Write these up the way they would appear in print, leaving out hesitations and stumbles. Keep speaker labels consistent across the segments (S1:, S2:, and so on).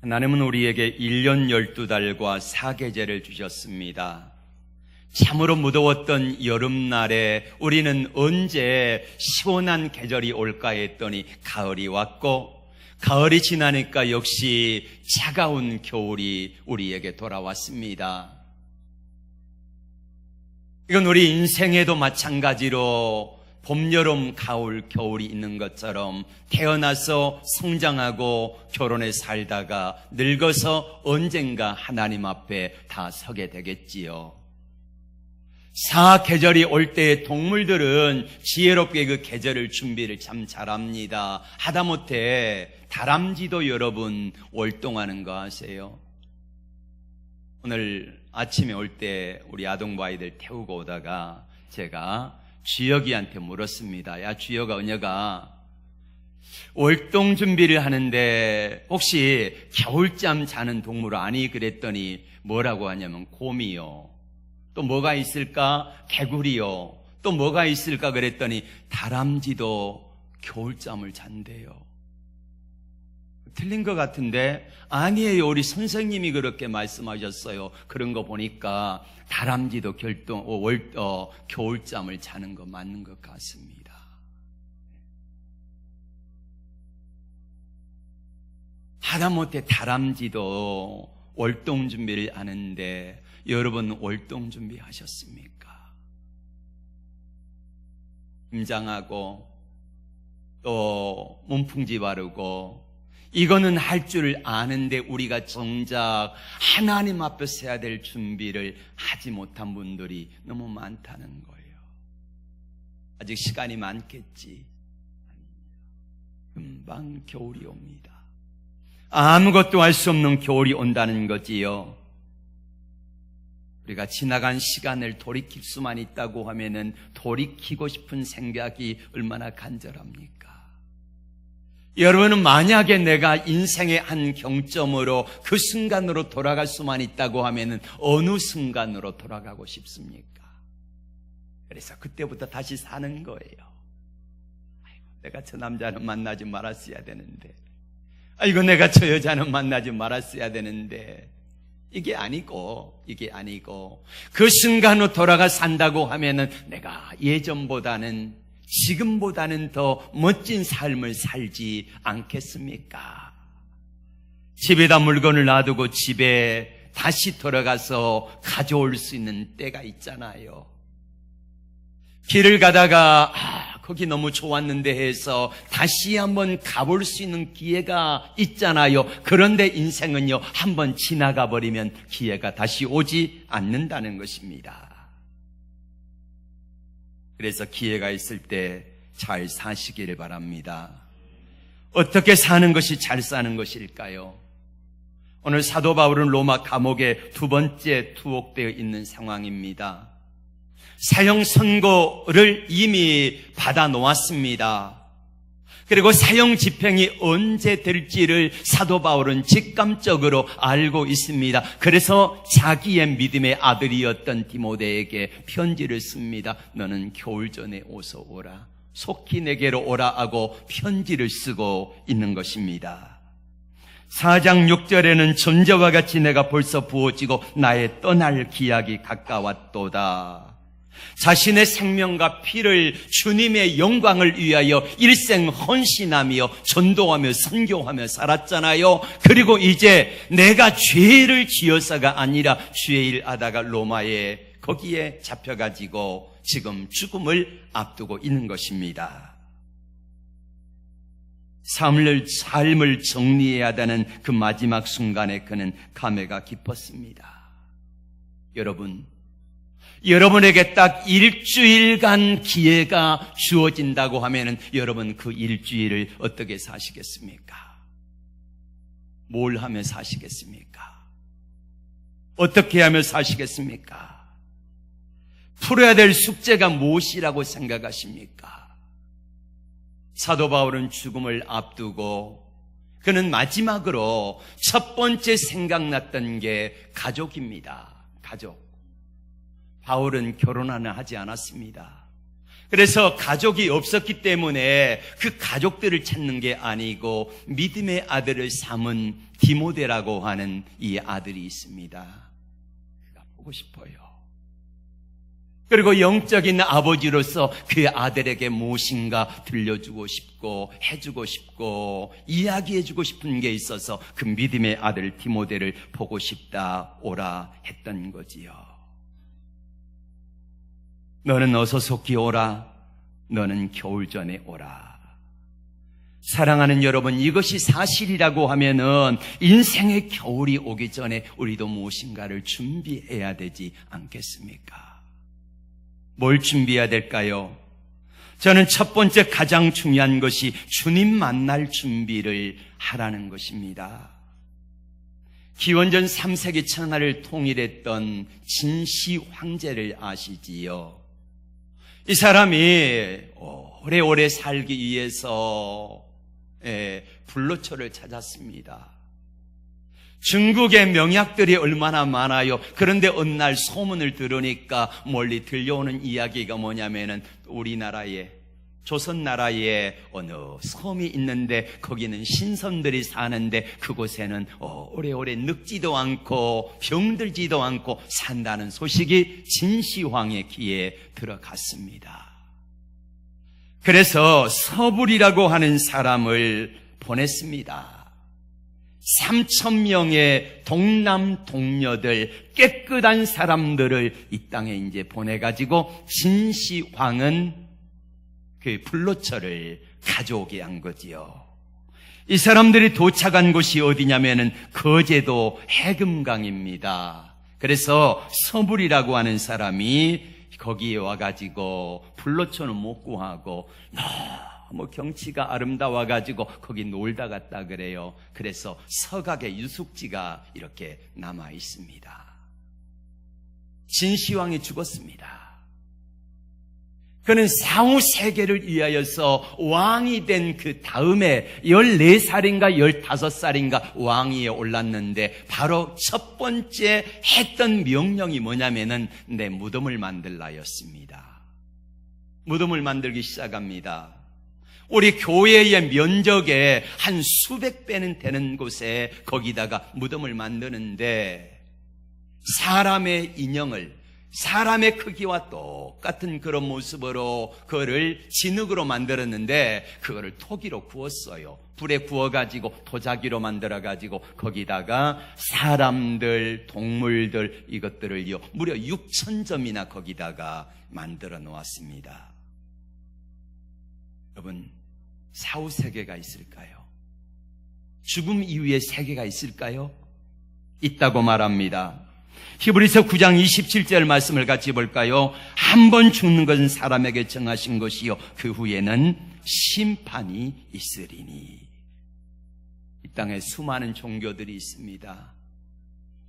S1: 하나님은 우리에게 1년 12달과 사계절을 주셨습니다. 참으로 무더웠던 여름날에 우리는 언제 시원한 계절이 올까 했더니 가을이 왔고, 가을이 지나니까 역시 차가운 겨울이 우리에게 돌아왔습니다. 이건 우리 인생에도 마찬가지로 봄, 여름, 가을, 겨울이 있는 것처럼 태어나서 성장하고 결혼해 살다가 늙어서 언젠가 하나님 앞에 다 서게 되겠지요. 사계절이 올 때 동물들은 지혜롭게 그 계절을 준비를 참 잘합니다. 하다못해 다람쥐도 여러분 월동하는 거 아세요? 오늘 아침에 올 때 우리 아동부 아이들 태우고 오다가 제가 주혁이한테 물었습니다. 야, 주혁아, 은혁아, 월동 준비를 하는데 혹시 겨울잠 자는 동물 아니? 그랬더니 뭐라고 하냐면 곰이요. 또 뭐가 있을까? 개구리요. 또 뭐가 있을까? 그랬더니 다람쥐도 겨울잠을 잔대요. 틀린 것 같은데 아니에요. 우리 선생님이 그렇게 말씀하셨어요. 그런 거 보니까 다람쥐도 겨울잠을 자는 거 맞는 것 같습니다. 하다못해 다람쥐도 월동 준비를 하는데 여러분 월동 준비하셨습니까? 김장하고 또 문풍지 바르고 이거는 할 줄 아는데 우리가 정작 하나님 앞에서 해야 될 준비를 하지 못한 분들이 너무 많다는 거예요. 아직 시간이 많겠지. 금방 겨울이 옵니다. 아무것도 할 수 없는 겨울이 온다는 거지요. 우리가 지나간 시간을 돌이킬 수만 있다고 하면은 돌이키고 싶은 생각이 얼마나 간절합니까? 여러분은 만약에 내가 인생의 한 경점으로 그 순간으로 돌아갈 수만 있다고 하면은 어느 순간으로 돌아가고 싶습니까? 그래서 그때부터 다시 사는 거예요. 아이고, 내가 저 남자는 만나지 말았어야 되는데, 아이고, 내가 저 여자는 만나지 말았어야 되는데, 이게 아니고 그 순간으로 돌아가 산다고 하면은 내가 예전보다는 지금보다는 더 멋진 삶을 살지 않겠습니까? 집에다 물건을 놔두고 집에 다시 돌아가서 가져올 수 있는 때가 있잖아요. 길을 가다가 거기 너무 좋았는데 해서 다시 한번 가볼 수 있는 기회가 있잖아요. 그런데 인생은요, 한번 지나가 버리면 기회가 다시 오지 않는다는 것입니다. 그래서 기회가 있을 때 잘 사시기를 바랍니다. 어떻게 사는 것이 잘 사는 것일까요? 오늘 사도 바울은 로마 감옥에 두 번째 투옥되어 있는 상황입니다. 사형 선고를 이미 받아 놓았습니다. 그리고 사형 집행이 언제 될지를 사도 바울은 직감적으로 알고 있습니다. 그래서 자기의 믿음의 아들이었던 디모데에게 편지를 씁니다. 너는 겨울 전에 어서 오라. 속히 내게로 오라 하고 편지를 쓰고 있는 것입니다. 4장 6절에는 전제와 같이 내가 벌써 부어지고 나의 떠날 기약이 가까웠도다. 자신의 생명과 피를 주님의 영광을 위하여 일생 헌신하며 전도하며 선교하며 살았잖아요. 그리고 이제 내가 죄를 지어서가 아니라 주의 일 하다가 로마에 거기에 잡혀가지고 지금 죽음을 앞두고 있는 것입니다. 삶을 정리해야 하는 그 마지막 순간에 그는 감회가 깊었습니다. 여러분에게 딱 일주일간 기회가 주어진다고 하면은 여러분 그 일주일을 어떻게 사시겠습니까? 뭘 하며 사시겠습니까? 어떻게 하며 사시겠습니까? 풀어야 될 숙제가 무엇이라고 생각하십니까? 사도 바울은 죽음을 앞두고 그는 마지막으로 첫 번째 생각났던 게 가족입니다. 가족. 바울은 결혼 하지 않았습니다. 그래서 가족이 없었기 때문에 그 가족들을 찾는 게 아니고 믿음의 아들을 삼은 디모데라고 하는 이 아들이 있습니다. 그가 보고 싶어요. 그리고 영적인 아버지로서 그 아들에게 무엇인가 들려주고 싶고 해주고 싶고 이야기해주고 싶은 게 있어서 그 믿음의 아들 디모데를 보고 싶다 오라 했던 거지요. 너는 어서 속히 오라. 너는 겨울 전에 오라. 사랑하는 여러분, 이것이 사실이라고 하면은 인생의 겨울이 오기 전에 우리도 무엇인가를 준비해야 되지 않겠습니까? 뭘 준비해야 될까요? 저는 첫 번째 가장 중요한 것이 주님 만날 준비를 하라는 것입니다. 기원전 3세기 천하를 통일했던 진시 황제를 아시지요? 이 사람이 오래오래 살기 위해서 불로초를 찾았습니다. 중국의 명약들이 얼마나 많아요. 그런데 어느 날 소문을 들으니까 멀리 들려오는 이야기가 뭐냐면은 우리나라에 조선나라에 어느 섬이 있는데 거기는 신선들이 사는데 그곳에는 오래오래 늙지도 않고 병들지도 않고 산다는 소식이 진시황의 귀에 들어갔습니다. 그래서 서불이라고 하는 사람을 보냈습니다. 3,000명의 동남 동녀들 깨끗한 사람들을 이 땅에 이제 보내가지고 진시황은 그 불로초를 가져오게 한 거지요. 이 사람들이 도착한 곳이 어디냐면은 거제도 해금강입니다. 그래서 서불이라고 하는 사람이 거기에 와가지고 불로초는 못 구하고 너무 경치가 아름다워가지고 거기 놀다 갔다 그래요. 그래서 서각의 유숙지가 이렇게 남아 있습니다. 진시황이 죽었습니다. 그는 상후 세계를 위하여서 왕이 된 그 다음에 14살인가 15살인가 왕위에 올랐는데 바로 첫 번째 했던 명령이 뭐냐면은 내 무덤을 만들라였습니다. 무덤을 만들기 시작합니다. 우리 교회의 면적의 한 수백 배는 되는 곳에 거기다가 무덤을 만드는데 사람의 인형을 사람의 크기와 똑같은 그런 모습으로 그거를 진흙으로 만들었는데 그거를 토기로 구웠어요. 불에 구워가지고 도자기로 만들어가지고 거기다가 사람들, 동물들 이것들을요 무려 6,000점이나 거기다가 만들어 놓았습니다. 여러분, 사후 세계가 있을까요? 죽음 이후에 세계가 있을까요? 있다고 말합니다. 히브리서 9장 27절 말씀을 같이 볼까요? 한 번 죽는 것은 사람에게 정하신 것이요 그 후에는 심판이 있으리니. 이 땅에 수많은 종교들이 있습니다.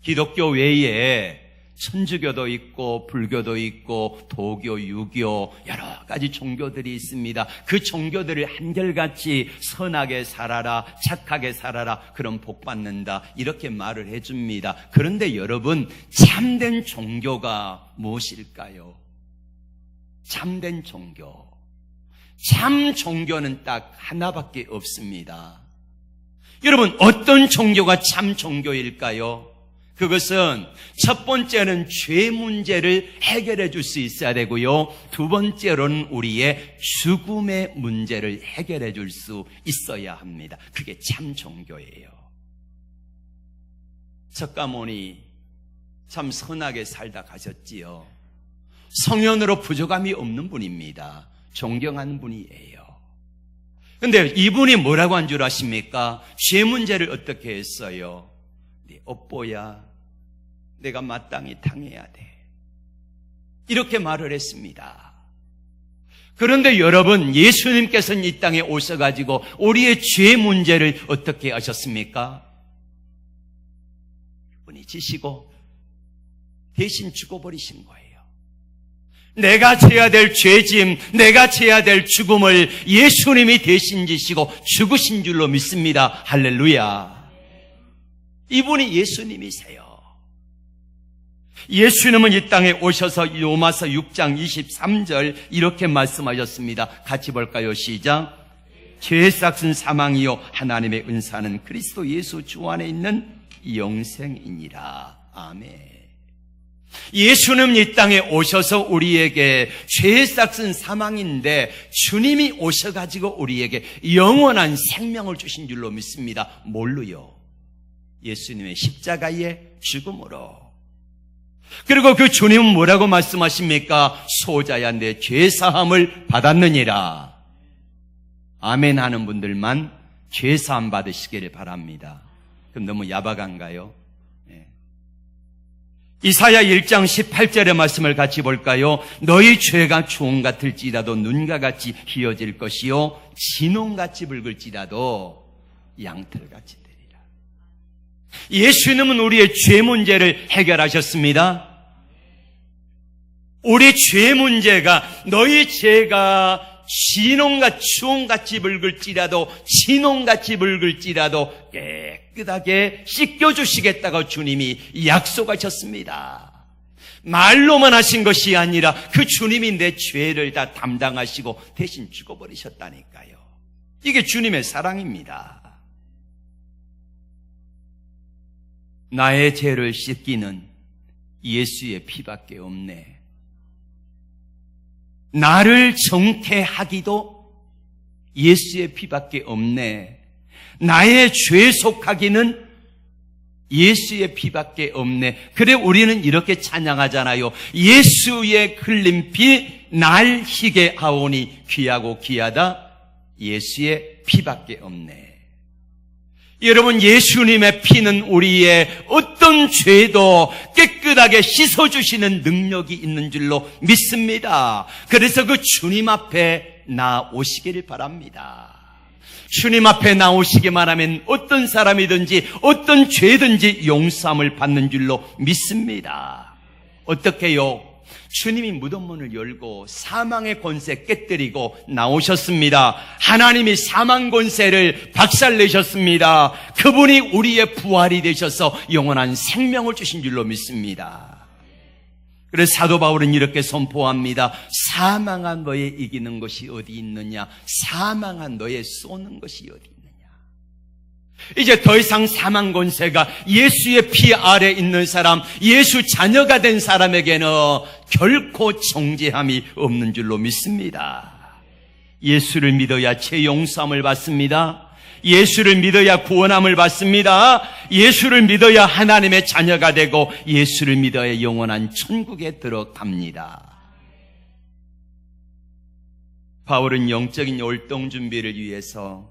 S1: 기독교 외에 천주교도 있고 불교도 있고 도교, 유교 여러 가지 종교들이 있습니다. 그 종교들을 한결같이 선하게 살아라, 착하게 살아라, 그럼 복 받는다 이렇게 말을 해줍니다. 그런데 여러분, 참된 종교가 무엇일까요? 참된 종교, 참 종교는 딱 하나밖에 없습니다. 여러분, 어떤 종교가 참 종교일까요? 그것은 첫 번째는 죄 문제를 해결해 줄 수 있어야 되고요. 두 번째로는 우리의 죽음의 문제를 해결해 줄 수 있어야 합니다. 그게 참 종교예요. 석가모니 참 선하게 살다 가셨지요. 성현으로 부족함이 없는 분입니다. 존경하는 분이에요. 근데 이분이 뭐라고 한 줄 아십니까? 죄 문제를 어떻게 했어요? 네 업보야, 내가 마땅히 당해야 돼. 이렇게 말을 했습니다. 그런데 여러분, 예수님께서는 이 땅에 오셔가지고 우리의 죄 문제를 어떻게 하셨습니까? 그분이 지시고 대신 죽어버리신 거예요. 내가 져야 될 죄짐, 내가 져야 될 죽음을 예수님이 대신 지시고 죽으신 줄로 믿습니다. 할렐루야. 이분이 예수님이세요. 예수님은 이 땅에 오셔서 로마서 6장 23절 이렇게 말씀하셨습니다. 같이 볼까요? 시작. 죄의 삭은 사망이요 하나님의 은사는 그리스도 예수 주 안에 있는 영생이니라. 아멘. 예수는 이 땅에 오셔서 우리에게 죄의 삭은 사망인데 주님이 오셔가지고 우리에게 영원한 생명을 주신 줄로 믿습니다. 뭘로요? 예수님의 십자가의 죽음으로. 그리고 그 주님은 뭐라고 말씀하십니까? 소자야 내 죄사함을 받았느니라. 아멘 하는 분들만 죄사함 받으시기를 바랍니다. 그럼 너무 야박한가요? 네. 이사야 1장 18절의 말씀을 같이 볼까요? 너희 죄가 주홍 같을지라도 눈과 같이 희어질 것이요 진홍같이 붉을지라도 양털같이 되리라. 예수님은 우리의 죄 문제를 해결하셨습니다. 우리 죄 문제가 너희 죄가 주홍같이 붉을지라도 진홍같이 붉을지라도 깨끗하게 씻겨주시겠다고 주님이 약속하셨습니다. 말로만 하신 것이 아니라 그 주님이 내 죄를 다 담당하시고 대신 죽어버리셨다니까요. 이게 주님의 사랑입니다. 나의 죄를 씻기는 예수의 피밖에 없네. 나를 정퇴하기도 예수의 피밖에 없네. 나의 죄속하기는 예수의 피밖에 없네. 그래 우리는 이렇게 찬양하잖아요. 예수의 흘린 피 날 희게 하오니 귀하고 귀하다. 예수의 피밖에 없네. 여러분, 예수님의 피는 우리의 어떤 죄도 깨끗하게 씻어주시는 능력이 있는 줄로 믿습니다. 그래서 그 주님 앞에 나오시기를 바랍니다. 주님 앞에 나오시기만 하면 어떤 사람이든지 어떤 죄든지 용서함을 받는 줄로 믿습니다. 어떻게요? 주님이 무덤문을 열고 사망의 권세 깨뜨리고 나오셨습니다. 하나님이 사망 권세를 박살내셨습니다. 그분이 우리의 부활이 되셔서 영원한 생명을 주신 줄로 믿습니다. 그래서 사도 바울은 이렇게 선포합니다. 사망한 너에 이기는 것이 어디 있느냐? 사망한 너에 쏘는 것이 어디 있느냐? 이제 더 이상 사망 권세가 예수의 피 아래 있는 사람, 예수 자녀가 된 사람에게는 결코 정죄함이 없는 줄로 믿습니다. 예수를 믿어야 죄 용서함을 받습니다. 예수를 믿어야 구원함을 받습니다. 예수를 믿어야 하나님의 자녀가 되고 예수를 믿어야 영원한 천국에 들어갑니다. 바울은 영적인 율동 준비를 위해서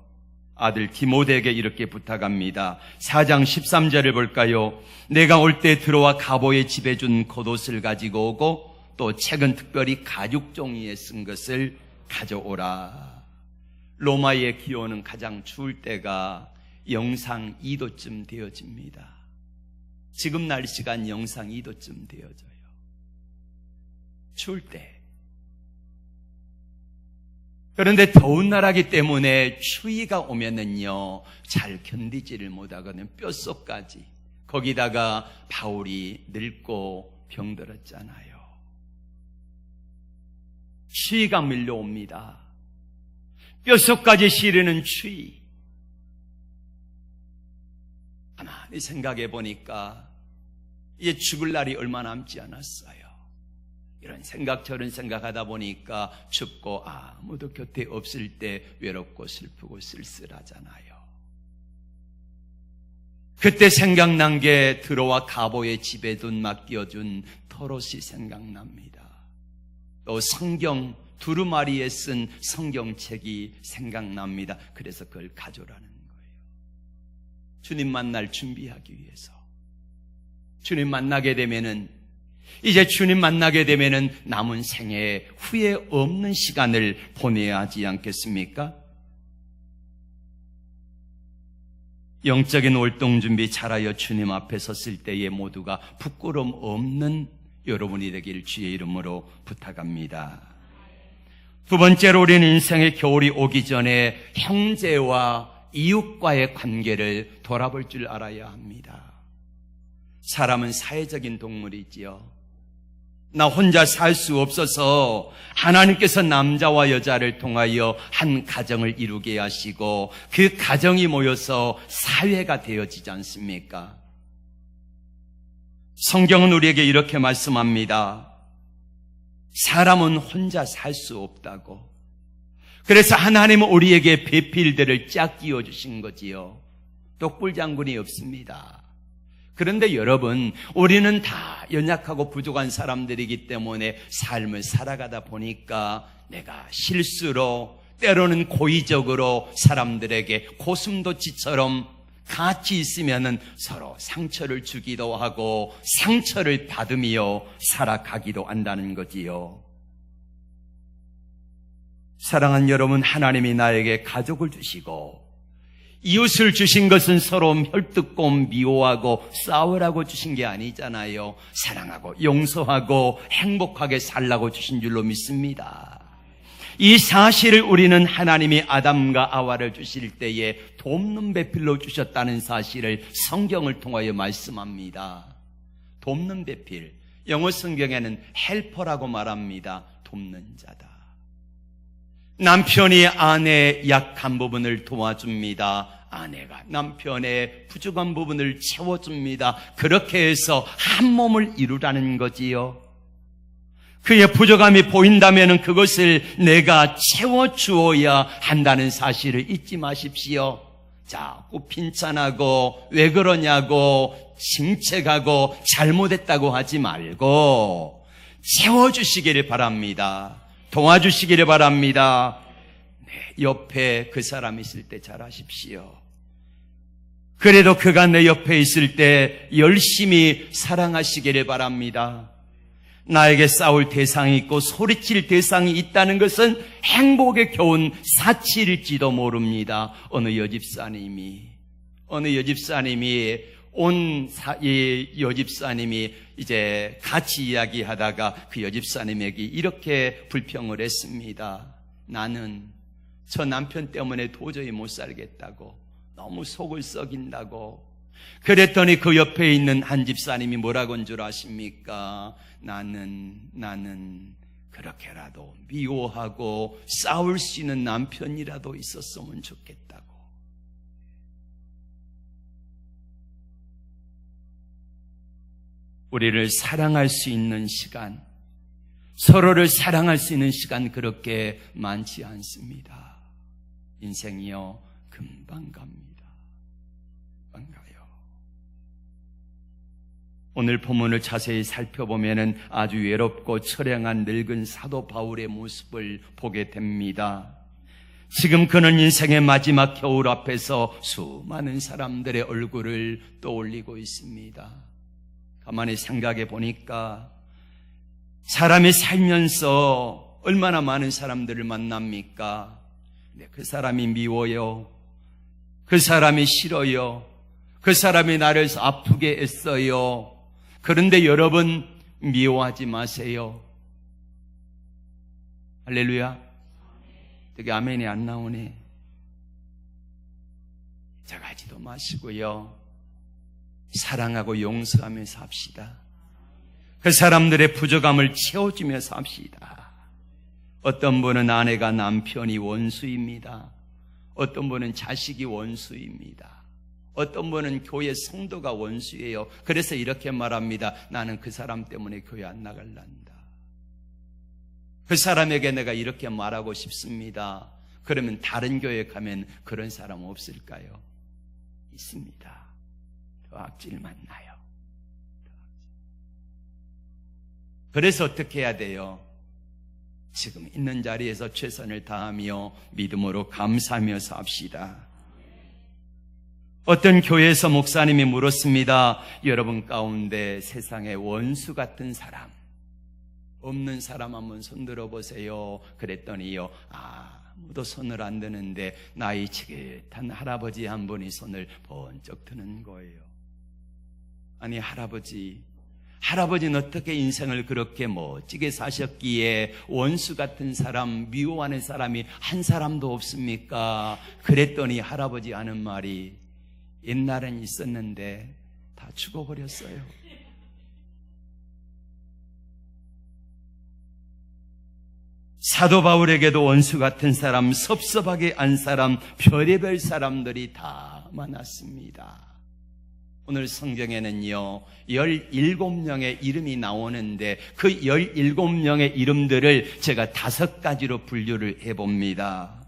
S1: 아들 디모데에게 이렇게 부탁합니다. 4장 13절을 볼까요? 내가 올 때 들어와 가보의 집에 준 겉옷을 가지고 오고 또 책은 특별히 가죽 종이에 쓴 것을 가져오라. 로마의 기온은 가장 추울 때가 영상 2도쯤 되어집니다. 지금 날씨가 영상 2도쯤 되어져요. 추울 때. 그런데 더운 나라기 때문에 추위가 오면은요, 잘 견디지를 못하거든요. 뼛속까지. 거기다가 바울이 늙고 병들었잖아요. 추위가 밀려옵니다. 뼛속까지 시리는 추위. 가만히 생각해 보니까 이제 죽을 날이 얼마 남지 않았어요. 이런 생각 저런 생각하다 보니까 춥고 아무도 곁에 없을 때 외롭고 슬프고 쓸쓸하잖아요. 그때 생각난 게 들어와 가보의 집에 둔 맡겨준 털옷이 생각납니다. 또 성경 두루마리에 쓴 성경책이 생각납니다. 그래서 그걸 가져라는 거예요. 주님 만날 준비하기 위해서. 주님 만나게 되면은 이제 주님 만나게 되면은 남은 생애에 후회 없는 시간을 보내야 하지 않겠습니까? 영적인 활동 준비 잘하여 주님 앞에 섰을 때에 모두가 부끄러움 없는 여러분이 되길 주의 이름으로 부탁합니다. 두 번째로 우리는 인생의 겨울이 오기 전에 형제와 이웃과의 관계를 돌아볼 줄 알아야 합니다. 사람은 사회적인 동물이지요. 나 혼자 살 수 없어서 하나님께서 남자와 여자를 통하여 한 가정을 이루게 하시고 그 가정이 모여서 사회가 되어지지 않습니까? 성경은 우리에게 이렇게 말씀합니다. 사람은 혼자 살 수 없다고. 그래서 하나님은 우리에게 배필들을 짝 끼워주신 거지요. 똑불장군이 없습니다. 그런데 여러분, 우리는 다 연약하고 부족한 사람들이기 때문에 삶을 살아가다 보니까 내가 실수로 때로는 고의적으로 사람들에게 고슴도치처럼 같이 있으면은 서로 상처를 주기도 하고 상처를 받으며 살아가기도 한다는 거지요. 사랑하는 여러분, 하나님이 나에게 가족을 주시고 이웃을 주신 것은 서로 혈뜯고 미워하고 싸우라고 주신 게 아니잖아요. 사랑하고 용서하고 행복하게 살라고 주신 줄로 믿습니다. 이 사실을 우리는 하나님이 아담과 하와를 주실 때에 돕는 배필로 주셨다는 사실을 성경을 통하여 말씀합니다. 돕는 배필, 영어 성경에는 헬퍼라고 말합니다. 돕는 자다. 남편이 아내의 약한 부분을 도와줍니다. 아내가 남편의 부족한 부분을 채워줍니다. 그렇게 해서 한 몸을 이루라는 거지요. 그의 부족함이 보인다면 그것을 내가 채워주어야 한다는 사실을 잊지 마십시오. 자꾸 핀찬하고 왜 그러냐고 징책하고 잘못했다고 하지 말고 채워주시기를 바랍니다. 도와주시기를 바랍니다. 네, 옆에 그 사람 있을 때 잘하십시오. 그래도 그가 내 옆에 있을 때 열심히 사랑하시기를 바랍니다. 나에게 싸울 대상이 있고 소리칠 대상이 있다는 것은 행복의 교훈 사치일지도 모릅니다. 어느 여집사님이 여집사님이 이제 같이 이야기하다가 그 여집사님에게 이렇게 불평을 했습니다. 나는 저 남편 때문에 도저히 못 살겠다고, 너무 속을 썩인다고. 그랬더니 그 옆에 있는 한 집사님이 뭐라고 한 줄 아십니까? 나는 그렇게라도 미워하고 싸울 수 있는 남편이라도 있었으면 좋겠다고. 우리를 사랑할 수 있는 시간, 서로를 사랑할 수 있는 시간 그렇게 많지 않습니다. 인생이요 금방 갑니다. 금방 가요. 오늘 본문을 자세히 살펴보면 아주 외롭고 처량한 늙은 사도 바울의 모습을 보게 됩니다. 지금 그는 인생의 마지막 겨울 앞에서 수많은 사람들의 얼굴을 떠올리고 있습니다. 가만히 생각해 보니까 사람이 살면서 얼마나 많은 사람들을 만납니까? 네, 그 사람이 미워요. 그 사람이 싫어요. 그 사람이 나를 아프게 했어요. 그런데 여러분 미워하지 마세요. 할렐루야. 되게 아멘이 안 나오네. 자가지도 마시고요. 사랑하고 용서하며 삽시다. 그 사람들의 부족함을 채워주며 삽시다. 어떤 분은 아내가 남편이 원수입니다. 어떤 분은 자식이 원수입니다. 어떤 분은 교회 성도가 원수예요. 그래서 이렇게 말합니다. 나는 그 사람 때문에 교회 안 나갈란다. 그 사람에게 내가 이렇게 말하고 싶습니다. 그러면 다른 교회 가면 그런 사람 없을까요? 있습니다. 더 악질 만나요. 그래서 어떻게 해야 돼요? 지금 있는 자리에서 최선을 다하며 믿음으로 감사하며 삽시다. 어떤 교회에서 목사님이 물었습니다. 여러분 가운데 세상에 원수 같은 사람 없는 사람 한번 손들어 보세요. 그랬더니요, 아무도 손을 안 드는데 나이 지긋한 할아버지 한 분이 손을 번쩍 드는 거예요. 아니 할아버지는 어떻게 인생을 그렇게 멋지게 사셨기에 원수 같은 사람, 미워하는 사람이 한 사람도 없습니까? 그랬더니 할아버지 하는 말이 옛날엔 있었는데 다 죽어버렸어요. 사도 바울에게도 원수 같은 사람, 섭섭하게 안 사람, 별의별 사람들이 다 많았습니다. 오늘 성경에는요 17명의 이름이 나오는데 그 17명의 이름들을 제가 5가지로 분류를 해봅니다.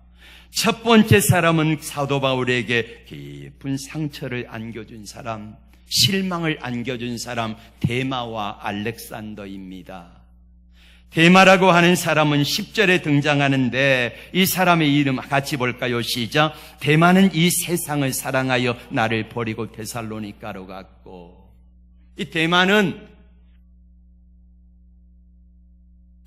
S1: 첫 번째 사람은 사도 바울에게 깊은 상처를 안겨준 사람, 실망을 안겨준 사람, 데마와 알렉산더입니다. 데마라고 하는 사람은 10절에 등장하는데 이 사람의 이름 같이 볼까요? 시작. 데마는 이 세상을 사랑하여 나를 버리고 데살로니가로 갔고, 이 데마는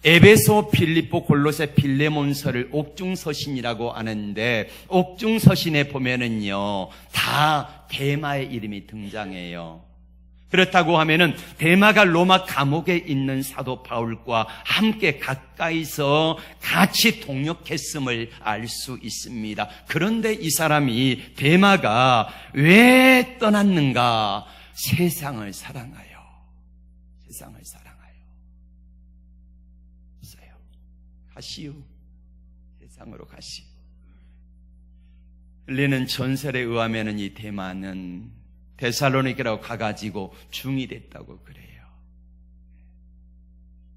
S1: 에베소, 필립보, 골로새, 빌레몬서를 옥중서신이라고 하는데 옥중서신에 보면은요 다 데마의 이름이 등장해요. 그렇다고 하면은 데마가 로마 감옥에 있는 사도 바울과 함께 가까이서 같이 동역했음을 알 수 있습니다. 그런데 이 사람이 데마가 왜 떠났는가? 세상을 사랑하여. 세상을 사랑하여. 가시오. 세상으로 가시오. 흘리는 전설에 의하면은 이 데마는 데살로니가로 가가지고 중이 됐다고 그래요.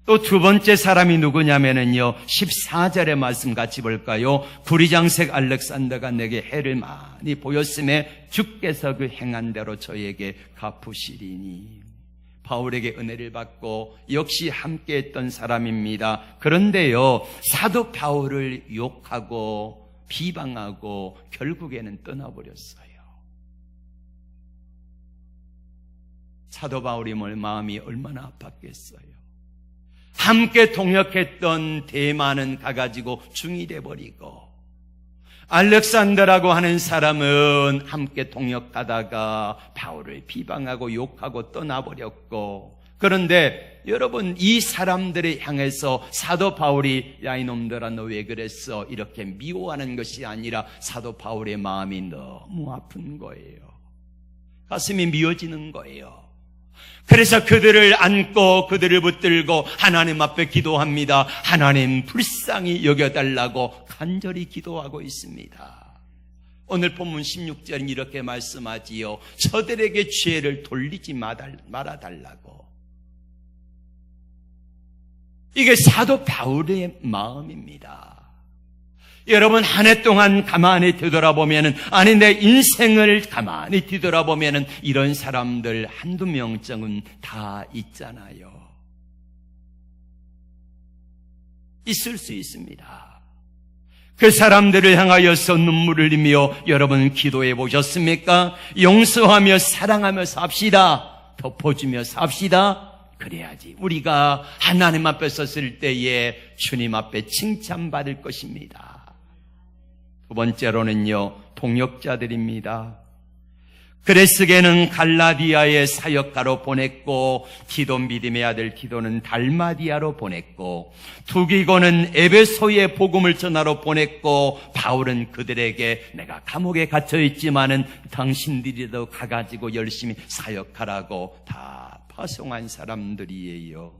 S1: 또 두 번째 사람이 누구냐면은요 14절의 말씀 같이 볼까요? 구리장색 알렉산더가 내게 해를 많이 보였음에 주께서 그 행한 대로 저에게 갚으시리니. 바울에게 은혜를 받고 역시 함께했던 사람입니다. 그런데요 사도 바울을 욕하고 비방하고 결국에는 떠나버렸어요. 사도 바울이 마음이 얼마나 아팠겠어요. 함께 동역했던 데마는 가가지고 중이 돼버리고, 알렉산더라고 하는 사람은 함께 동역하다가 바울을 비방하고 욕하고 떠나버렸고, 그런데 여러분 이 사람들을 향해서 사도 바울이 야 이놈들아 너 왜 그랬어 이렇게 미워하는 것이 아니라 사도 바울의 마음이 너무 아픈 거예요. 가슴이 미어지는 거예요. 그래서 그들을 안고 그들을 붙들고 하나님 앞에 기도합니다. 하나님 불쌍히 여겨달라고 간절히 기도하고 있습니다. 오늘 본문 16절은 이렇게 말씀하지요. 저들에게 죄를 돌리지 말아달라고. 이게 사도 바울의 마음입니다. 여러분 한 해 동안 가만히 뒤돌아보면은, 아니 내 인생을 가만히 뒤돌아보면은 이런 사람들 한두 명쯤은 다 있잖아요. 있을 수 있습니다. 그 사람들을 향하여서 눈물을 흘리며 여러분 기도해 보셨습니까? 용서하며 사랑하며 삽시다. 덮어주며 삽시다. 그래야지 우리가 하나님 앞에 섰을 때에 주님 앞에 칭찬받을 것입니다. 두 번째로는요, 동역자들입니다. 그레스게는 갈라디아의 사역가로 보냈고, 디도 믿음의 아들 디도는 달마디아로 보냈고, 두기고는 에베소의 복음을 전하러 보냈고, 바울은 그들에게 내가 감옥에 갇혀 있지만은 당신들이라도 가가지고 열심히 사역하라고 다 파송한 사람들이에요.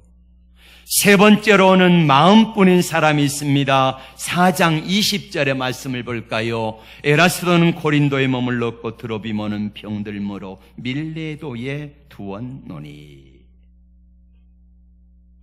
S1: 세 번째로는 마음뿐인 사람이 있습니다. 4장 20절의 말씀을 볼까요? 에라스도는 고린도에 머물렀고 드로비모는 병들므로 밀레도에 두었노니.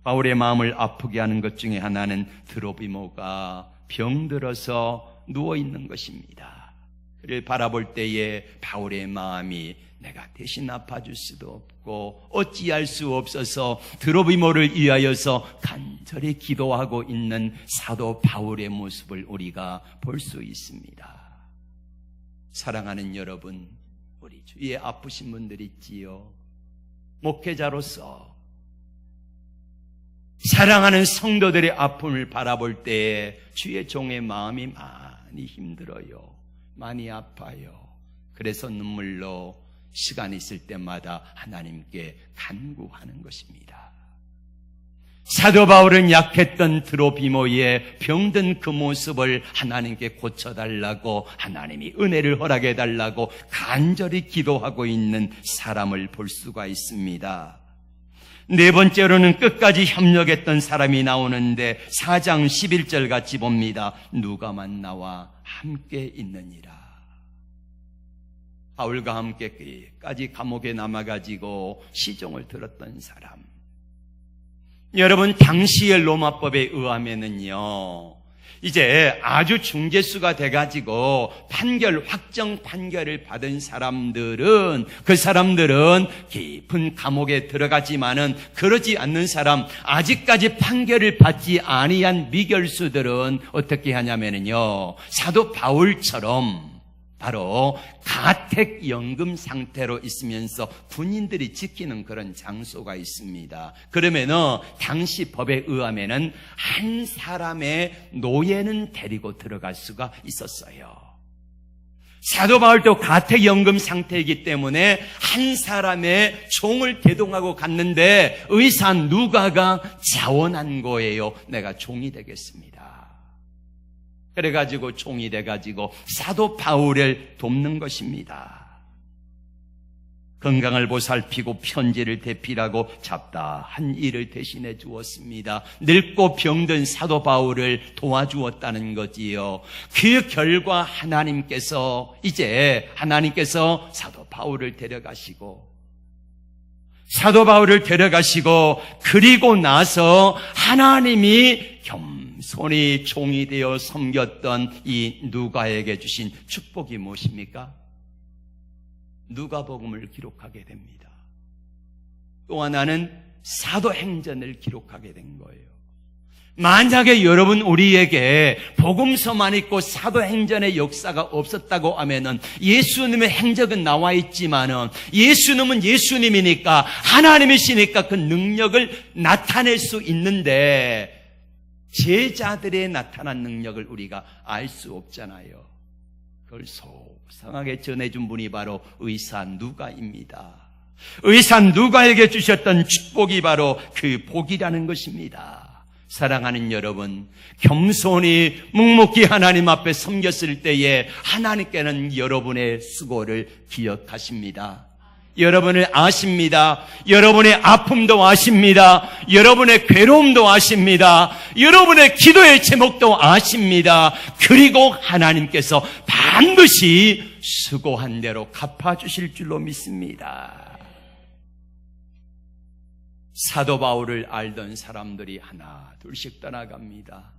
S1: 바울의 마음을 아프게 하는 것 중에 하나는 드로비모가 병들어서 누워있는 것입니다. 그를 바라볼 때에 바울의 마음이 내가 대신 아파줄 수도 없고 어찌할 수 없어서 드로비모를 위하여서 간절히 기도하고 있는 사도 바울의 모습을 우리가 볼 수 있습니다. 사랑하는 여러분, 우리 주위에 아프신 분들 있지요. 목회자로서 사랑하는 성도들의 아픔을 바라볼 때에 주의 종의 마음이 많이 힘들어요. 많이 아파요. 그래서 눈물로 시간 있을 때마다 하나님께 간구하는 것입니다. 사도 바울은 약했던 드로비모의 병든 그 모습을 하나님께 고쳐달라고, 하나님이 은혜를 허락해달라고 간절히 기도하고 있는 사람을 볼 수가 있습니다. 네 번째로는 끝까지 협력했던 사람이 나오는데 4장 11절 같이 봅니다. 누가만 나와 함께 있느니라. 바울과 함께 끝까지 감옥에 남아가지고 시종을 들었던 사람. 여러분, 당시의 로마법에 의하면은요, 이제 아주 중재수가 돼가지고 확정 판결을 받은 사람들은, 그 사람들은 깊은 감옥에 들어가지만은 그러지 않는 사람, 아직까지 판결을 받지 아니한 미결수들은 어떻게 하냐면은요, 사도 바울처럼 바로 가택연금 상태로 있으면서 군인들이 지키는 그런 장소가 있습니다. 그러면은 당시 법에 의하면은 한 사람의 노예는 데리고 들어갈 수가 있었어요. 사도 바울도 가택연금 상태이기 때문에 한 사람의 종을 대동하고 갔는데 의사 누가가 자원한 거예요. 내가 종이 되겠습니다. 그래가지고 종이 돼가지고 사도 바울을 돕는 것입니다. 건강을 보살피고 편지를 대필하고 잡다한 일을 대신해 주었습니다. 늙고 병든 사도 바울을 도와주었다는 거지요. 그 결과 하나님께서 사도 바울을 데려가시고 그리고 나서 하나님이 겸손히 종이 되어 섬겼던 이 누가에게 주신 축복이 무엇입니까? 누가복음을 기록하게 됩니다. 또 하나는 사도행전을 기록하게 된 거예요. 만약에 여러분 우리에게 복음서만 있고 사도행전의 역사가 없었다고 하면은, 예수님의 행적은 나와 있지만은 예수님은 예수님이니까, 하나님이시니까 그 능력을 나타낼 수 있는데 제자들의 나타난 능력을 우리가 알 수 없잖아요. 그걸 소상하게 전해준 분이 바로 의사 누가입니다. 의사 누가에게 주셨던 축복이 바로 그 복이라는 것입니다. 사랑하는 여러분, 겸손히 묵묵히 하나님 앞에 섬겼을 때에 하나님께는 여러분의 수고를 기억하십니다. 여러분을 아십니다. 여러분의 아픔도 아십니다. 여러분의 괴로움도 아십니다. 여러분의 기도의 제목도 아십니다. 그리고 하나님께서 반드시 수고한 대로 갚아주실 줄로 믿습니다. 사도 바울을 알던 사람들이 하나 둘씩 떠나갑니다.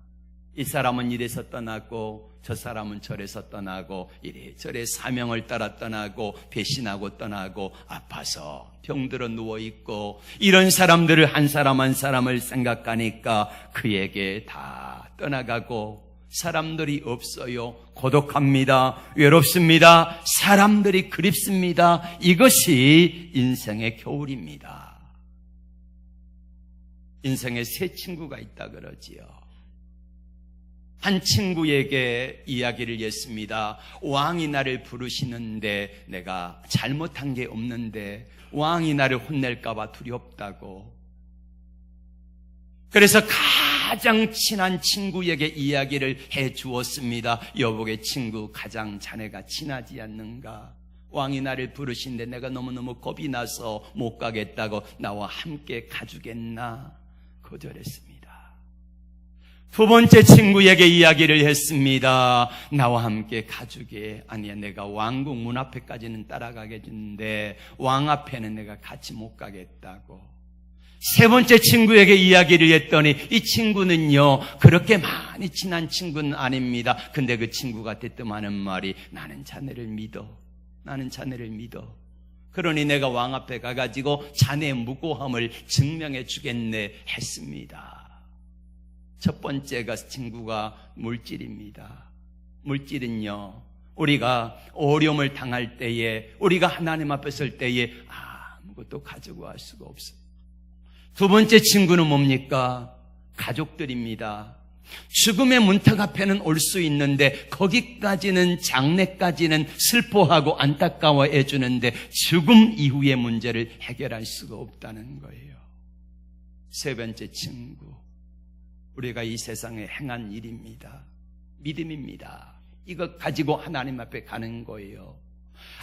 S1: 이 사람은 이래서 떠나고 저 사람은 저래서 떠나고 이래저래 사명을 따라 떠나고 배신하고 떠나고 아파서 병들어 누워있고, 이런 사람들을 한 사람 한 사람을 생각하니까 그에게 다 떠나가고 사람들이 없어요. 고독합니다. 외롭습니다. 사람들이 그립습니다. 이것이 인생의 겨울입니다. 인생에 새 친구가 있다 그러지요. 한 친구에게 이야기를 했습니다. 왕이 나를 부르시는데 내가 잘못한 게 없는데 왕이 나를 혼낼까 봐 두렵다고. 그래서 가장 친한 친구에게 이야기를 해 주었습니다. 여보게 친구, 가장 자네가 친하지 않는가? 왕이 나를 부르신데 내가 너무너무 겁이 나서 못 가겠다고 나와 함께 가주겠나? 거절했습니다. 두 번째 친구에게 이야기를 했습니다. 나와 함께 가주게. 아니야, 내가 왕궁 문 앞에까지는 따라가게 주는데 왕 앞에는 내가 같이 못 가겠다고. 세 번째 친구에게 이야기를 했더니 이 친구는요, 그렇게 많이 친한 친구는 아닙니다. 근데 그 친구가 대뜸 하는 말이, 나는 자네를 믿어. 그러니 내가 왕 앞에 가가지고 자네의 무고함을 증명해 주겠네 했습니다. 첫 번째가 친구가 물질입니다. 물질은요, 우리가 어려움을 당할 때에, 우리가 하나님 앞에 설 때에 아무것도 가지고 갈 수가 없어요. 두 번째 친구는 뭡니까? 가족들입니다. 죽음의 문턱 앞에는 올 수 있는데 거기까지는, 장래까지는 슬퍼하고 안타까워해 주는데 죽음 이후의 문제를 해결할 수가 없다는 거예요. 세 번째 친구, 우리가 이 세상에 행한 일입니다. 믿음입니다. 이것 가지고 하나님 앞에 가는 거예요.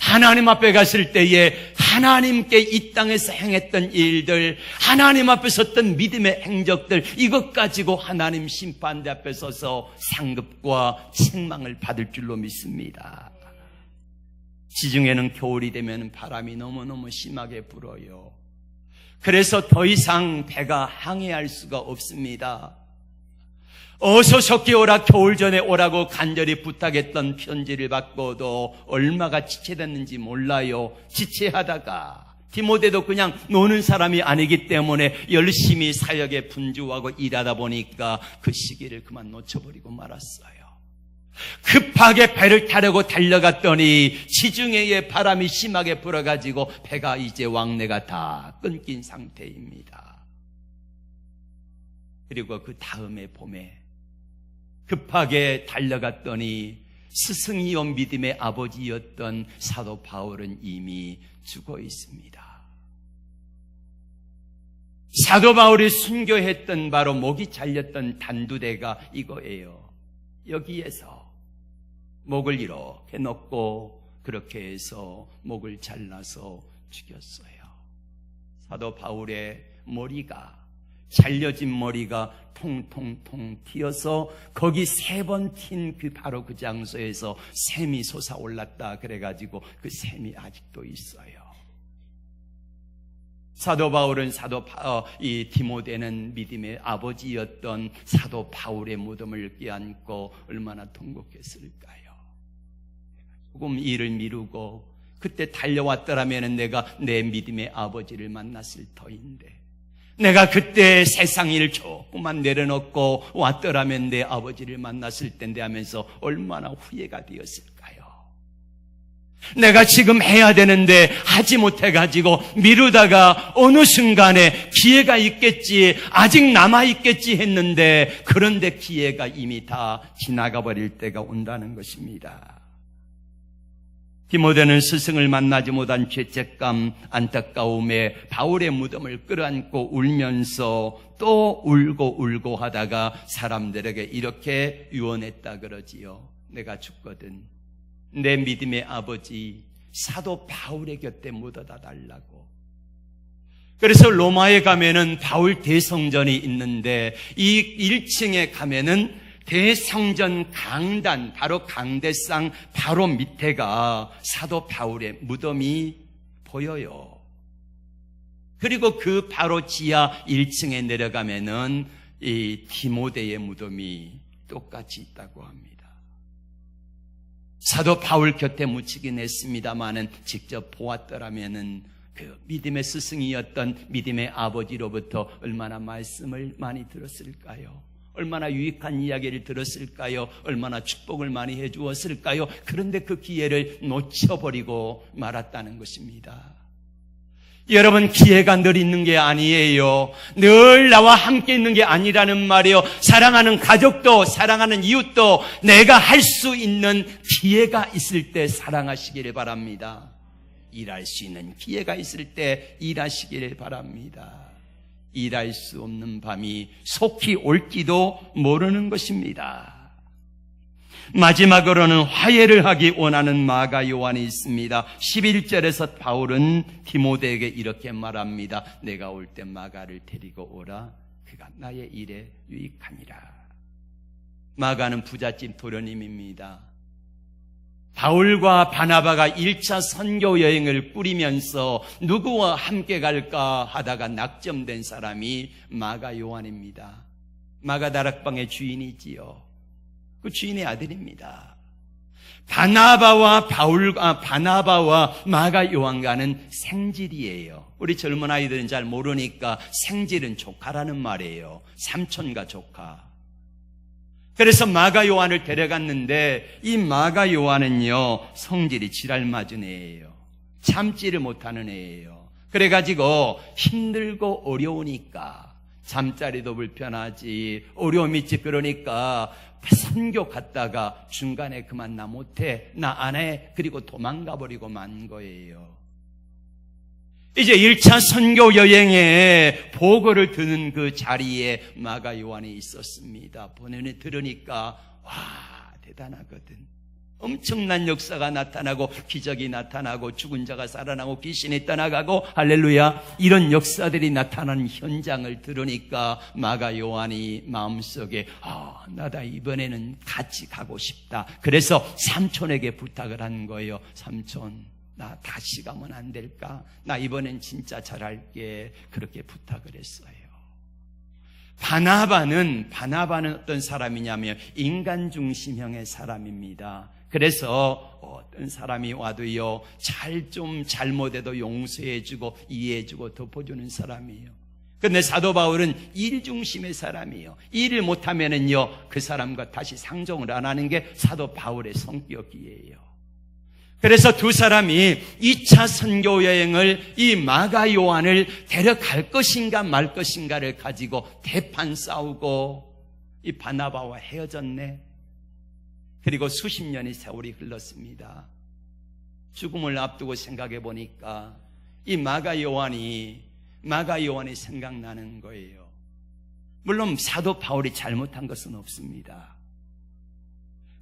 S1: 하나님 앞에 갔을 때에 하나님께 이 땅에서 행했던 일들, 하나님 앞에 섰던 믿음의 행적들, 이것 가지고 하나님 심판대 앞에 서서 상급과 책망을 받을 줄로 믿습니다. 지중해는 겨울이 되면 바람이 너무너무 심하게 불어요. 그래서 더 이상 배가 항해할 수가 없습니다. 어서 석기 오라, 겨울 전에 오라고 간절히 부탁했던 편지를 받고도 얼마가 지체됐는지 몰라요. 지체하다가 디모데도 그냥 노는 사람이 아니기 때문에 열심히 사역에 분주하고 일하다 보니까 그 시기를 그만 놓쳐버리고 말았어요. 급하게 배를 타려고 달려갔더니 지중해에 바람이 심하게 불어가지고 배가 이제 왕래가 다 끊긴 상태입니다. 그리고 그 다음에 봄에 급하게 달려갔더니 스승이요 믿음의 아버지였던 사도 바울은 이미 죽어 있습니다. 사도 바울이 순교했던 바로 목이 잘렸던 단두대가 이거예요. 여기에서 목을 이렇게 놓고 그렇게 해서 목을 잘라서 죽였어요. 사도 바울의 머리가, 잘려진 머리가 통통통 튀어서 거기 3번 튄 바로 그 장소에서 샘이 솟아올랐다 그래가지고 그 샘이 아직도 있어요. 사도 바울은 이 디모데는 믿음의 아버지였던 사도 바울의 무덤을 껴안고 얼마나 통곡했을까요? 조금 일을 미루고 그때 달려왔더라면 내가 내 믿음의 아버지를 만났을 터인데, 내가 그때 세상 일을 조금만 내려놓고 왔더라면 내 아버지를 만났을 텐데 하면서 얼마나 후회가 되었을까요? 내가 지금 해야 되는데 하지 못해가지고 미루다가 어느 순간에 기회가 있겠지, 아직 남아있겠지 했는데 그런데 기회가 이미 다 지나가 버릴 때가 온다는 것입니다. 디모데는 스승을 만나지 못한 죄책감, 안타까움에 바울의 무덤을 끌어안고 울면서 또 울고 하다가 사람들에게 이렇게 유언했다 그러지요. 내가 죽거든 내 믿음의 아버지 사도 바울의 곁에 묻어다 달라고. 그래서 로마에 가면은 바울 대성전이 있는데 이 1층에 가면은 대성전 강단, 바로 강대상 바로 밑에가 사도 바울의 무덤이 보여요. 그리고 그 바로 지하 1층에 내려가면은 이 디모데의 무덤이 똑같이 있다고 합니다. 사도 바울 곁에 묻히긴 했습니다마는 직접 보았더라면은 그 믿음의 스승이었던 믿음의 아버지로부터 얼마나 말씀을 많이 들었을까요? 얼마나 유익한 이야기를 들었을까요? 얼마나 축복을 많이 해주었을까요? 그런데 그 기회를 놓쳐버리고 말았다는 것입니다. 여러분, 기회가 늘 있는 게 아니에요. 늘 나와 함께 있는 게 아니라는 말이에요. 사랑하는 가족도, 사랑하는 이웃도 내가 할 수 있는 기회가 있을 때 사랑하시기를 바랍니다. 일할 수 있는 기회가 있을 때 일하시기를 바랍니다. 일할 수 없는 밤이 속히 올지도 모르는 것입니다. 마지막으로는 화해를 하기 원하는 마가 요한이 있습니다. 11절에서 바울은 디모데에게 이렇게 말합니다. 내가 올 때 마가를 데리고 오라. 그가 나의 일에 유익하니라. 마가는 부잣집 도련님입니다. 바울과 바나바가 1차 선교 여행을 꾸리면서 누구와 함께 갈까 하다가 낙점된 사람이 마가 요한입니다. 마가 다락방의 주인이지요. 그 주인의 아들입니다. 바나바와 마가 요한과는 생질이에요. 우리 젊은 아이들은 잘 모르니까 생질은 조카라는 말이에요. 삼촌과 조카. 그래서 마가 요한을 데려갔는데 이 마가 요한은요, 성질이 지랄맞은 애예요. 참지를 못하는 애예요. 그래가지고 힘들고 어려우니까 잠자리도 불편하지, 어려움이 있지, 그러니까 선교 갔다가 중간에 그만 나 못해, 나 안 해, 그리고 도망가 버리고 만 거예요. 이제 1차 선교 여행에 보고를 듣는 그 자리에 마가 요한이 있었습니다. 본인이 들으니까 와, 대단하거든. 엄청난 역사가 나타나고 기적이 나타나고 죽은 자가 살아나고 귀신이 떠나가고 할렐루야, 이런 역사들이 나타나는 현장을 들으니까 마가 요한이 마음속에 나다 이번에는 같이 가고 싶다. 그래서 삼촌에게 부탁을 한 거예요. 삼촌, 나 다시 가면 안 될까? 나 이번엔 진짜 잘할게. 그렇게 부탁을 했어요. 바나바는 어떤 사람이냐면 인간 중심형의 사람입니다. 그래서 어떤 사람이 와도요, 잘못해도 용서해주고 이해해주고 덮어주는 사람이에요. 근데 사도 바울은 일 중심의 사람이에요. 일을 못하면은요, 그 사람과 다시 상종을 안 하는 게 사도 바울의 성격이에요. 그래서 두 사람이 2차 선교 여행을, 이 마가 요한을 데려갈 것인가 말 것인가를 가지고 대판 싸우고, 이 바나바와 헤어졌네. 그리고 수십 년의 세월이 흘렀습니다. 죽음을 앞두고 생각해 보니까 이 마가 요한이 생각나는 거예요. 물론 사도 바울이 잘못한 것은 없습니다.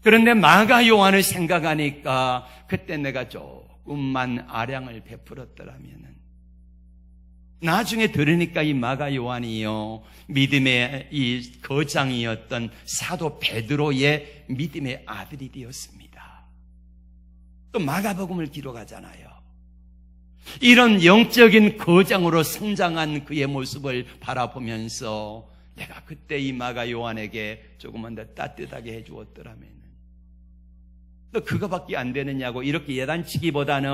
S1: 그런데 마가 요한을 생각하니까 그때 내가 조금만 아량을 베풀었더라면은, 나중에 들으니까 이 마가 요한이요, 믿음의 이 거장이었던 사도 베드로의 믿음의 아들이 되었습니다. 또 마가복음을 기록하잖아요. 이런 영적인 거장으로 성장한 그의 모습을 바라보면서 내가 그때 이 마가 요한에게 조금만 더 따뜻하게 해주었더라면, 너 그거밖에 안 되느냐고 이렇게 예단치기보다는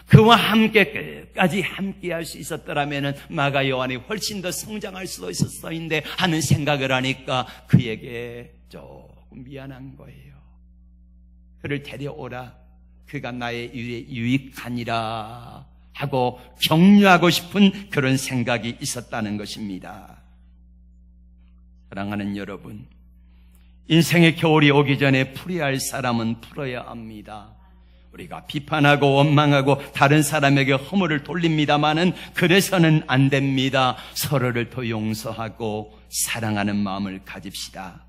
S1: 그와 함께 끝까지 함께 할 수 있었더라면 마가 요한이 훨씬 더 성장할 수도 있었어인데 하는 생각을 하니까 그에게 조금 미안한 거예요. 그를 데려오라. 그가 나의 유익하니라 하고 격려하고 싶은 그런 생각이 있었다는 것입니다. 사랑하는 여러분, 인생의 겨울이 오기 전에 풀어야 할 사람은 풀어야 합니다. 우리가 비판하고 원망하고 다른 사람에게 허물을 돌립니다마는 그래서는 안 됩니다. 서로를 더 용서하고 사랑하는 마음을 가집시다.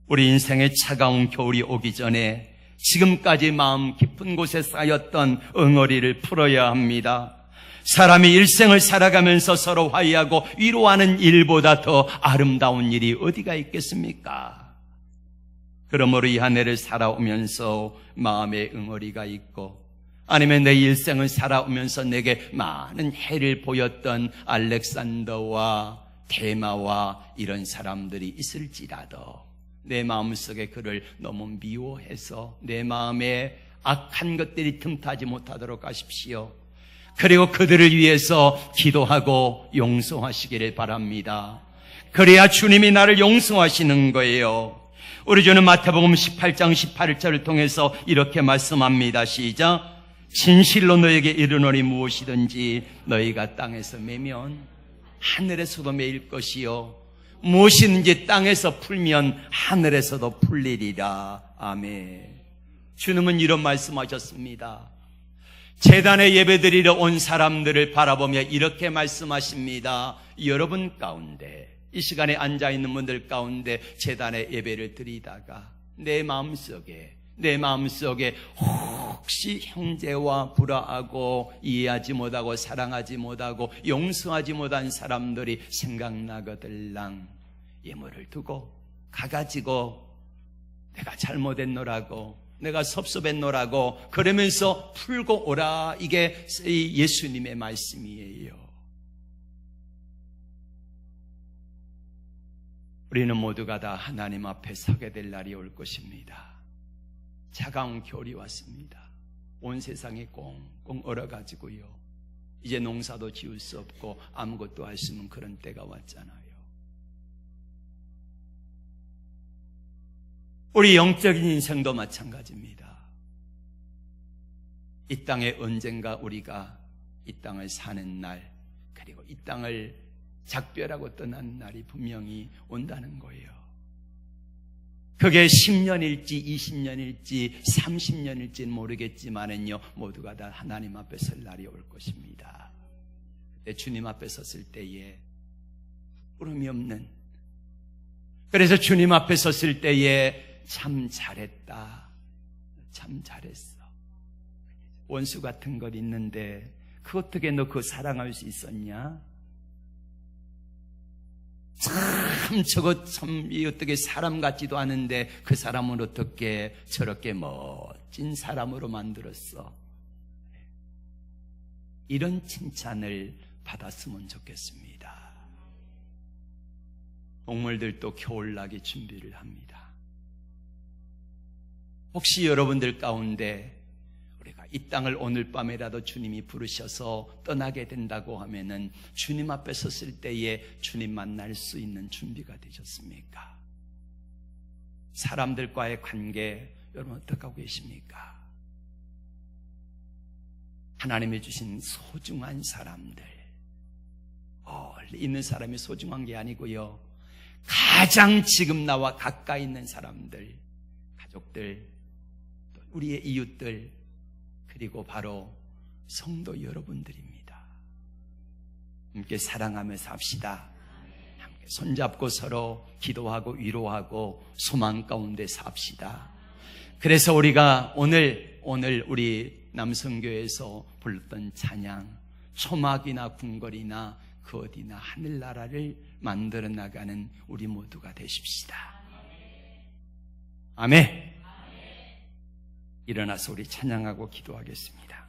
S1: 우리 인생의 차가운 겨울이 오기 전에 지금까지 마음 깊은 곳에 쌓였던 응어리를 풀어야 합니다. 사람이 일생을 살아가면서 서로 화해하고 위로하는 일보다 더 아름다운 일이 어디가 있겠습니까? 그러므로 이 한 해를 살아오면서 마음에 응어리가 있고, 아니면 내 일생을 살아오면서 내게 많은 해를 보였던 알렉산더와 데마와 이런 사람들이 있을지라도 내 마음속에 그를 너무 미워해서 내 마음에 악한 것들이 틈타지 못하도록 하십시오. 그리고 그들을 위해서 기도하고 용서하시기를 바랍니다. 그래야 주님이 나를 용서하시는 거예요. 우리 주는 마태복음 18장 18절을 통해서 이렇게 말씀합니다. 시작. 진실로 너에게 이르노니 무엇이든지 너희가 땅에서 매면 하늘에서도 매일 것이요, 무엇이든지 땅에서 풀면 하늘에서도 풀리리라. 아멘. 주님은 이런 말씀하셨습니다. 제단에 예배드리러 온 사람들을 바라보며 이렇게 말씀하십니다. 여러분 가운데, 이 시간에 앉아있는 분들 가운데 제단에 예배를 드리다가 내 마음속에 혹시 형제와 불화하고 이해하지 못하고 사랑하지 못하고 용서하지 못한 사람들이 생각나거들랑 예물을 두고 가가지고 내가 잘못했노라고, 내가 섭섭했노라고 그러면서 풀고 오라. 이게 예수님의 말씀이에요. 우리는 모두가 다 하나님 앞에 서게 될 날이 올 것입니다. 차가운 겨울이 왔습니다. 온 세상이 꽁꽁 얼어가지고요, 이제 농사도 지을 수 없고 아무것도 할 수 없는 그런 때가 왔잖아요. 우리 영적인 인생도 마찬가지입니다. 이 땅에 언젠가 우리가 이 땅을 사는 날, 그리고 이 땅을 작별하고 떠난 날이 분명히 온다는 거예요. 그게 10년일지 20년일지 30년일지는 모르겠지만은요, 모두가 다 하나님 앞에 설 날이 올 것입니다. 그때 주님 앞에 섰을 때에 부끄러움이 없는, 그래서 주님 앞에 섰을 때에 참 잘했다, 참 잘했어, 원수 같은 걸 있는데 그 어떻게 너 그거 사랑할 수 있었냐? 참 저거 참 어떻게 사람 같지도 않은데 그 사람을 어떻게 저렇게 멋진 사람으로 만들었어? 이런 칭찬을 받았으면 좋겠습니다. 동물들도 겨울나기 준비를 합니다. 혹시 여러분들 가운데 우리가 이 땅을 오늘 밤에라도 주님이 부르셔서 떠나게 된다고 하면은 주님 앞에 섰을 때에 주님 만날 수 있는 준비가 되셨습니까? 사람들과의 관계 여러분 어떻게 하고 계십니까? 하나님이 주신 소중한 사람들, 멀리 있는 사람이 소중한 게 아니고요, 가장 지금 나와 가까이 있는 사람들, 가족들, 우리의 이웃들, 그리고 바로 성도 여러분들입니다. 함께 사랑하며 삽시다. 함께 손잡고 서로 기도하고 위로하고 소망 가운데 삽시다. 그래서 우리가 오늘 우리 남성교회에서 불렀던 찬양, 초막이나 궁궐이나 그 어디나 하늘나라를 만들어 나가는 우리 모두가 되십시다. 아멘. 일어나서 우리 찬양하고 기도하겠습니다.